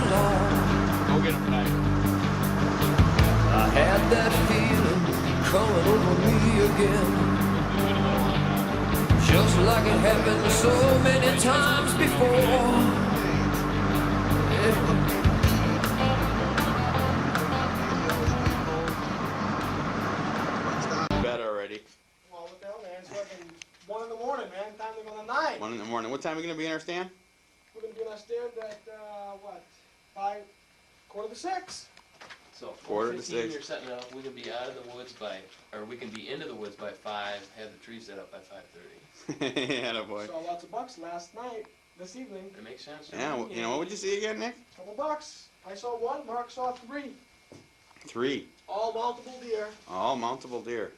along. Go get him tonight. I had that feeling coming over me again, just like it happened so many times before. Yeah. Well, what the hell, man? It's fucking 1 in the morning, man. Time to go to 9. 1 in the morning. What time are we going to be in our stand? We're going to be in our stand at, what? 5:45. So 4:45. 4:15, you're setting up. We can be out of the woods by, or we can be into the woods by 5. Have the tree set up by 5:30. Yeah, no boy. Saw lots of bucks last night, this evening. It makes sense. Yeah, well, you know, what would you see again, Nick? Couple bucks. I saw 1. Mark saw 3. 3. All multiple deer. All mountable deer.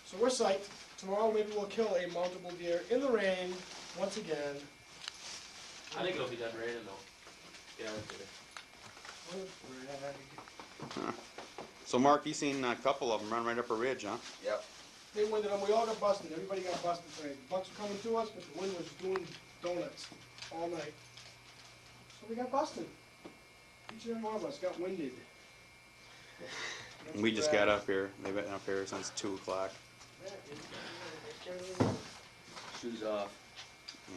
So we're psyched. Tomorrow maybe we'll kill a multiple deer in the rain once again. I think it'll be done raining though. Yeah, Huh. So, Mark, you seen a couple of them run right up a ridge, huh? Yep. They winded them. We all got busted. Everybody got busted today. The bucks were coming to us, but the wind was doing donuts all night. So we got busted. Each and every one of us got winded. We just got up here. They've been up here since 2 o'clock. Shoes off.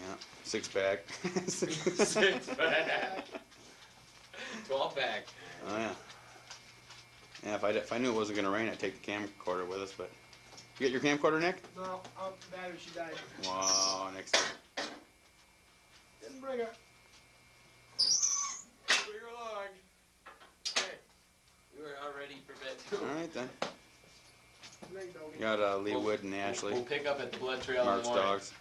Yeah. 6-pack. 6-pack. 12-pack. Oh, yeah. Yeah, if I knew it wasn't going to rain, I'd take the camcorder with us, but... You get your camcorder, Nick? No, battery, she died. Wow, next Didn't bring her. Bring her along. Okay. You were all ready for bed too. Alright, then. Night, doggy. Got Lee Wood and Ashley. We'll pick up at the blood trail Mark's in the morning. dogs.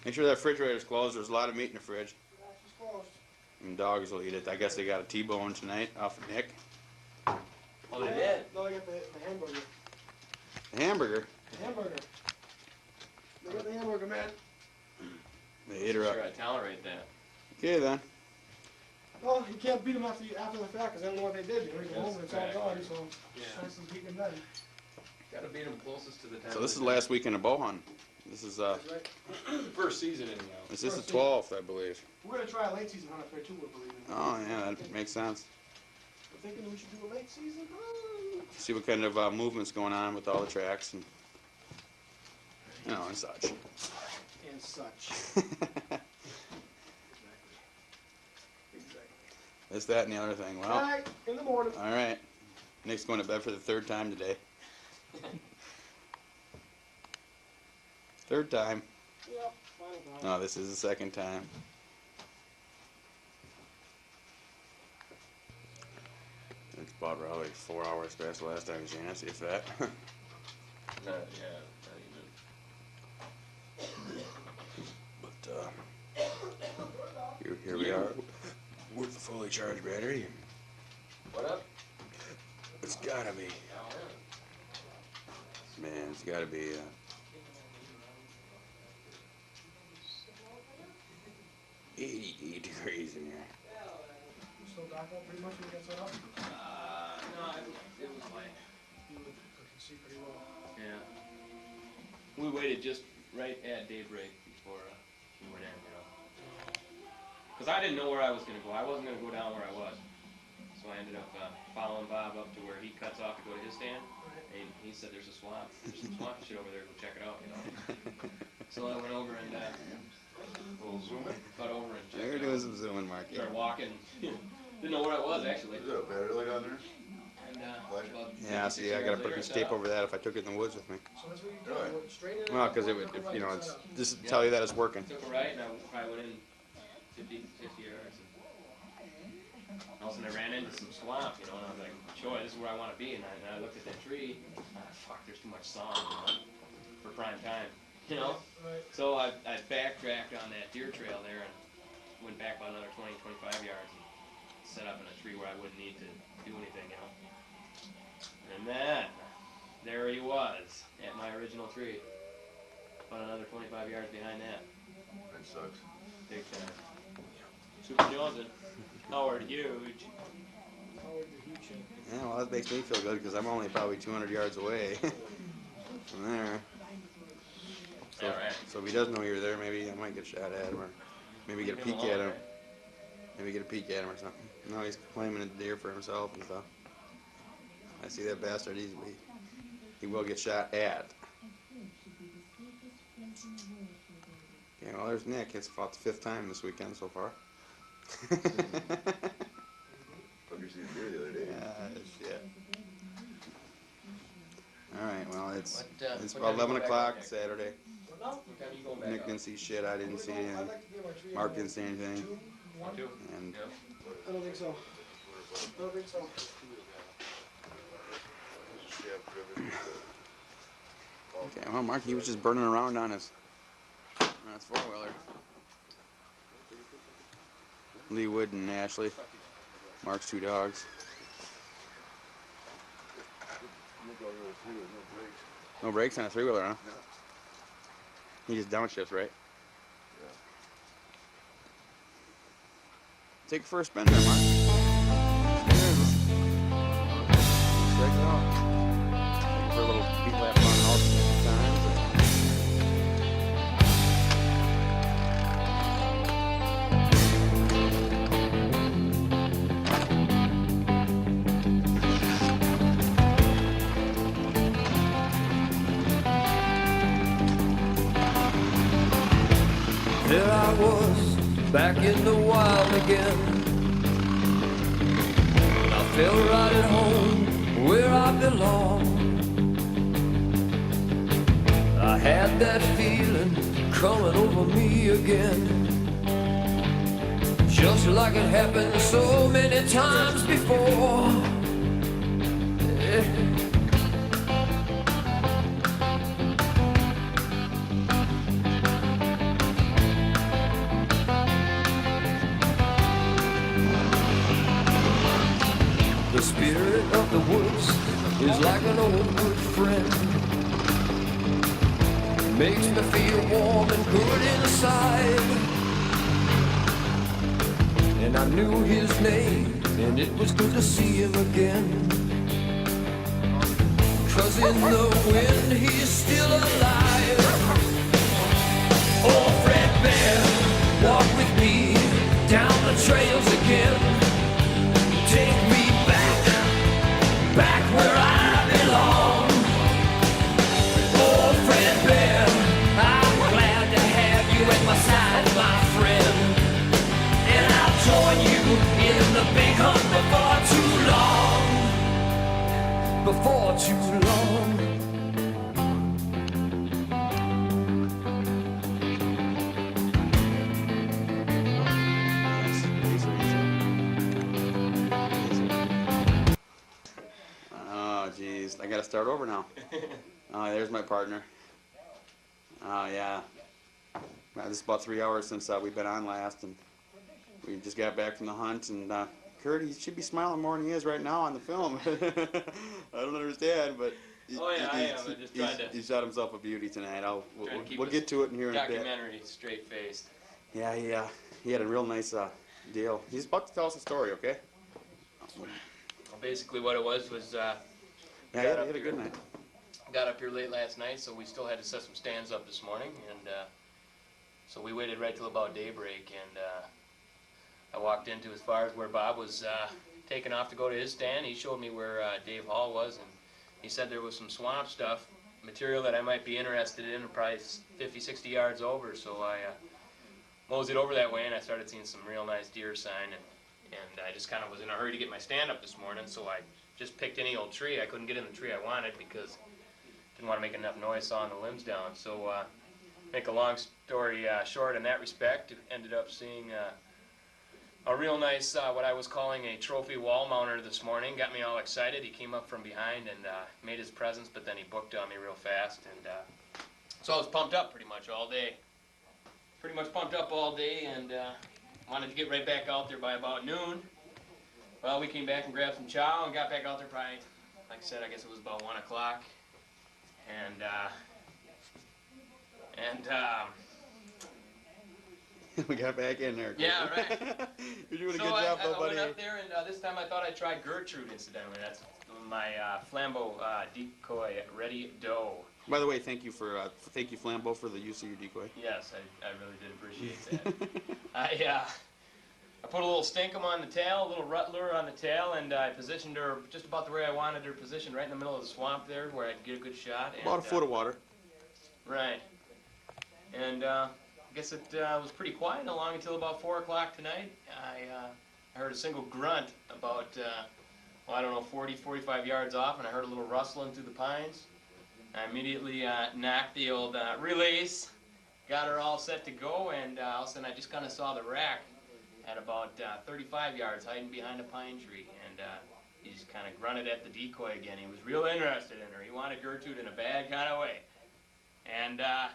Make sure that refrigerator's closed. There's a lot of meat in the fridge. Yeah, she's closed. And dogs will eat it. I guess they got a T-bone tonight off of Nick. Oh, they did? No, I got the hamburger. The hamburger. The hamburger. They got the hamburger, man. They ate her Sure, up. I tolerate that. Okay, then. Well, you can't beat them after the fact, because I don't know what they did. You know, you go home and it's all That's gone, so Yeah. it's nice to beat them then. Gotta beat them closest to the time. So this is the last weekend of bow hunting. This is That's right. First season anyhow. this is the 12th, I believe. We're gonna try a late season hunt up there too, we're believing. Oh yeah, that makes sense. We're thinking we should do a late season hunt. See what kind of movement's going on with all the tracks and and such. And such. This, that, and the other thing. Well, Alright, in the morning. all right. Nick's going to bed for the 3rd time today. 3rd time. Yep, final time. No, this is the 2nd time. It's about probably 4 hours past the last time you seen us, if that. Not even. But here we are with the fully charged battery. What up? It's gotta be, man, it's gotta be 88 degrees in here. You still got that pretty much when you get set up? No, it was like, You can see pretty well. yeah. We waited just right at daybreak before we went in, you know. Because I didn't know where I was going to go. I wasn't going to go down where I was. So I ended up following Bob up to where he cuts off to go to his stand. And he said there's a swamp. There's some swamp shit over there. Go check it out, you know. So I went over and got over and checked They're it doing out. some zooming, Mark. Started walking. Didn't know where I was, actually. Is there a battery light on there? And, about Yeah, see, I gotta put this tape over that if I took it in the woods with me. So that's what you do. Right. Go straight in. Well, because it would, Right, it's, set up. just to tell you that it's working. took a right, and I probably went in 50 yards. And all of a sudden I ran into some swamp, you know, and I was like, sure, this is where I want to be. And I looked at that tree, fuck, there's too much sun, you know, for prime time, you know? Right. So I backtracked on that deer trail there and went back about another 20, 25 yards and set up in a tree where I wouldn't need to do anything, you know? And then, there he was, at my original tree. About another 25 yards behind that. That sucks. Big time. Super Johnson. Howard huge. Howard the huge shit. Yeah, well, that makes me feel good because I'm only probably 200 yards away from there. So, Alright. so if he doesn't know you're there, maybe I might get a shot at him, or maybe get a Leave him peek at alone, him. Maybe get a peek at him or something. No, he's claiming a deer for himself and stuff. I see that bastard. He will get shot at. Okay, well, there's Nick. It's fought the 5th time this weekend so far. Took your seat beer the other day. Shit. Alright, well, it's What about time 11 you go back o'clock on deck? Saturday. What now? What time are you going back Nick up? didn't see shit. I didn't see I'd anything. like to get my tree. Mark didn't see anything. 2, 1. Two? And Yeah. I don't think so. I don't think so. okay, well, Mark, he was just burning around on his 4-wheeler. Lee Wood and Ashley. Mark's 2 dogs. No brakes on a 3-wheeler, huh? No. He just downshifts, right? Yeah. Take it for a spin there, Mark. Check it out. Take it for a little beat lap on all the times. There I was, back in the wild again. I felt right at home, where I belong. I had that feeling coming over me again, just like it happened so many times before. Yeah. The spirit of the woods is like an old good friend. Makes me feel warm and good inside. And I knew his name, and it was good to see him again. 'Cause in the wind he's still alive. Oh, Fred Bear, walk with me down the trails again. Take me back where I belong. Oh, Fred Bear, I'm glad to have you at my side, my friend. And I'll join you in the big hunt before too long. Before too long. Oh, jeez. I gotta start over now. Oh, there's my partner. Oh, yeah. Well, this is about 3 hours since we've been on last, and we just got back from the hunt, and Kurt, he should be smiling more than he is right now on the film. I don't understand, but Oh, yeah, I am. I'm just trying to he shot himself a beauty tonight. trying to keep We'll us get to it in here in a bit. documentary straight-faced. Yeah, he had a real nice deal. He's about to tell us a story, okay? Well, basically what it was Yeah, he had a good night. got up here late last night, so we still had to set some stands up this morning, and so we waited right till about daybreak, and I walked into as far as where Bob was taking off to go to his stand. He showed me where Dave Hall was, and he said there was some swamp stuff, material that I might be interested in, probably 50, 60 yards over, so I moseyed over that way, and I started seeing some real nice deer sign, and I just kind of was in a hurry to get my stand up this morning, so I just picked any old tree. I couldn't get in the tree I wanted because I didn't want to make enough noise sawing the limbs down. So make a long story short in that respect, ended up seeing a real nice, what I was calling a trophy wall mounter this morning. Got me all excited. He came up from behind and made his presence, but then he booked on me real fast. And so I was pumped up pretty much all day. Pretty much pumped up all day, and wanted to get right back out there by about noon. Well, we came back and grabbed some chow and got back out there probably, like I said, I guess it was about 1 o'clock. And We got back in there. Kurt. Yeah, right. You're doing a So good job, I though, buddy. went up there, and this time I thought I'd try Gertrude, incidentally. That's my Flambeau decoy ready dough. By the way, thank you Flambeau, for the use of your decoy. Yes, I really did appreciate that. I put a little stinkum on the tail, a little rut lure on the tail, and I positioned her just about the way I wanted her positioned, right in the middle of the swamp there, where I'd get a good shot. And, About a foot of water. Right. And I guess it was pretty quiet along until about 4 o'clock tonight. I heard a single grunt about, well, I don't know, 40, 45 yards off, and I heard a little rustling through the pines. I immediately knocked the old release, got her all set to go, and all of a sudden I just kind of saw the rack at about 35 yards hiding behind a pine tree, and he just kind of grunted at the decoy again. He was real interested in her. He wanted Gertrude in a bad kind of way. And I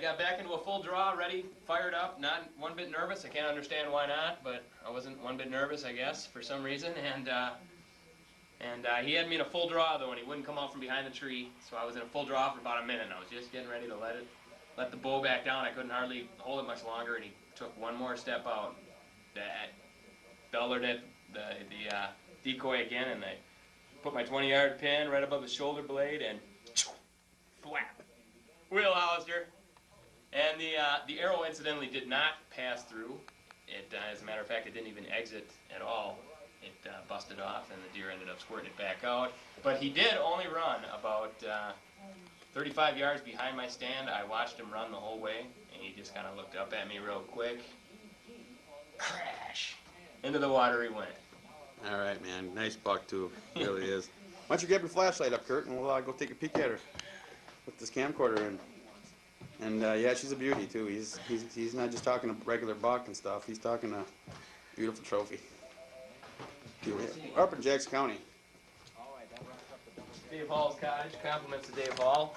got back into a full draw, ready, fired up, not one bit nervous. I can't understand why not, but I wasn't one bit nervous, I guess, for some reason. And he had me in a full draw, though, and he wouldn't come out from behind the tree. So I was in a full draw for about a minute, and I was just getting ready to let the bow back down. I couldn't hardly hold it much longer, and he took one more step out. That bellered at the decoy again, and I put my 20-yard pin right above the shoulder blade, and whap, wheelhoused her. And the arrow incidentally did not pass through. It, as a matter of fact, it didn't even exit at all. It busted off, and the deer ended up squirting it back out. But he did only run about 35 yards behind my stand. I watched him run the whole way, and he just kind of looked up at me real quick. Crash! Into the water he went. All right, man. Nice buck, too. It really is. Why don't you grab your flashlight up, Kurt, and we'll go take a peek at her with this camcorder in. And yeah, she's a beauty, too. He's not just talking a regular buck and stuff. He's talking a beautiful trophy. We're up in Jackson County. Dave Hall's cottage, compliments to Dave Hall.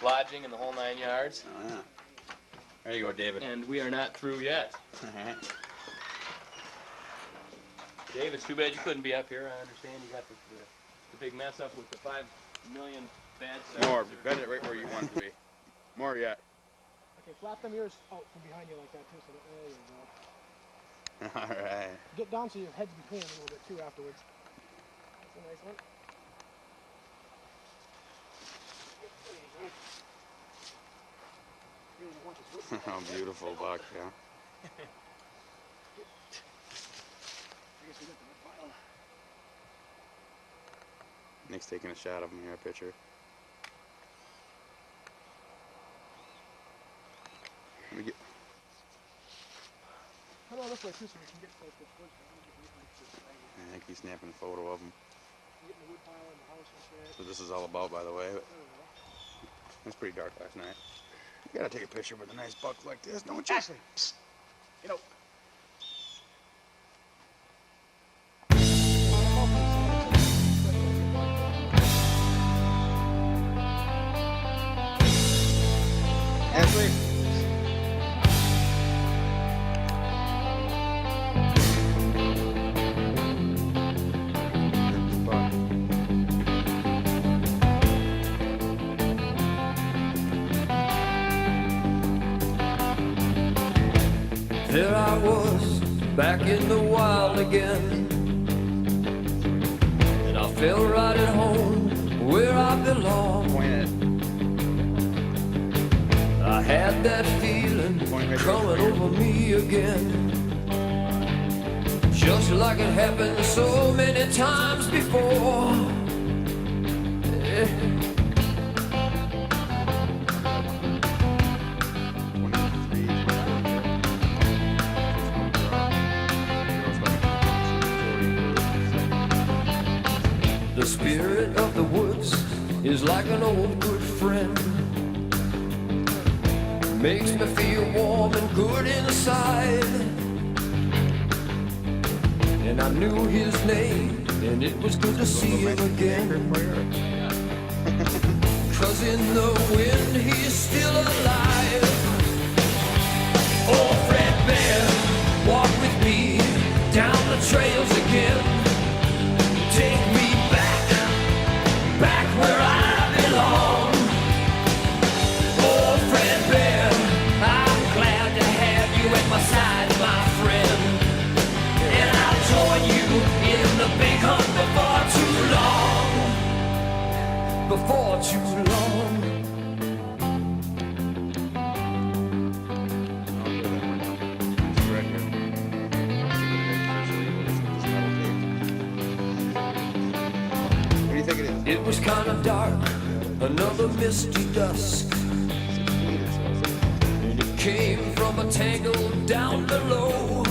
Lodging in the whole 9 yards. Oh, yeah. There you go, David. And we are not through yet. Dave, it's too bad you couldn't be up here. I understand you got the big mess up with the 5 million bad stuff. More. Bend it right where you want it to be. More yet. Okay, flap them ears out from behind you like that too, so that, there you go. All right. Get down so your head's between them a little bit too afterwards. That's a nice one. Oh, beautiful buck, yeah. Nick's taking a shot of him here, a picture. Let me get. Come on this way too so we can get close to the I think he's snapping a photo of him. Getting the wood pile in the house and shit. So this is all about, by the way. But There we go. it was pretty dark last night. You gotta take a picture with a nice buck like this, don't you? Psst. Get out. Ashley. There I was, back in the wild again, and I felt right at home where I belong. Point it. I had that feeling coming over me again, just like it happened so many times before. Yeah. The spirit of the woods is like an old good friend. Makes me feel warm and good inside. And I knew his name, and it was good to see him again. 'Cause in the wind he's still alive. Oh, Fred Bear, walk with me down the trails again. Take me back where I belong. Oh, Fred Bear, I'm glad before too long. What do you think it is? It was kind of dark, another misty dusk. It came from a tangle down below.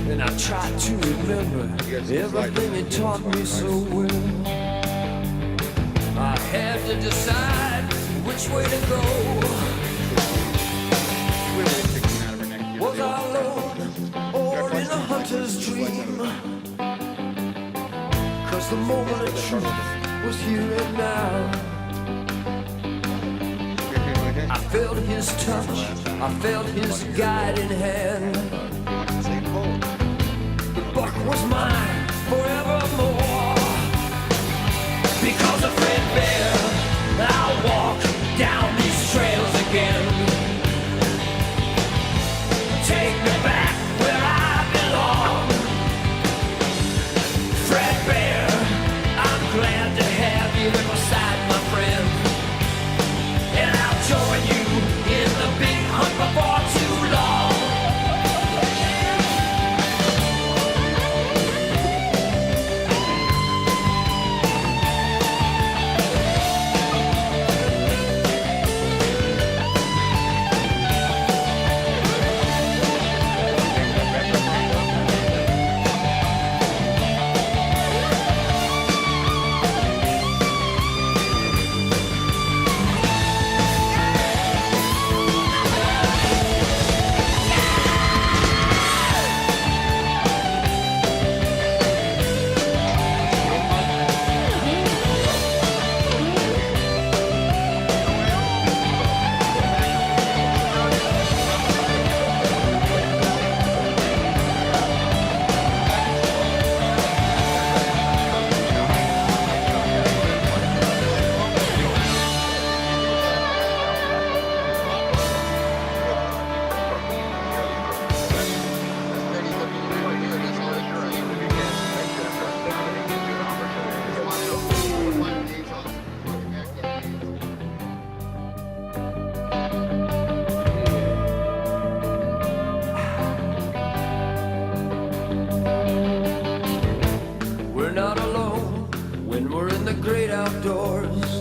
And I tried to remember everything it taught me so well. I had to decide which way to go. Was I alone or in a hunter's dream? 'Cause the moment of truth was here and now. I felt his touch, I felt his guiding hand. The buck was mine forevermore. Because of Fred Bear, I'll walk down these trails again. Take me back where I belong. Fred Bear, I'm glad to have you at my side, my friend. And I'll join you in the big hunt before too long. We're not alone when we're in the great outdoors.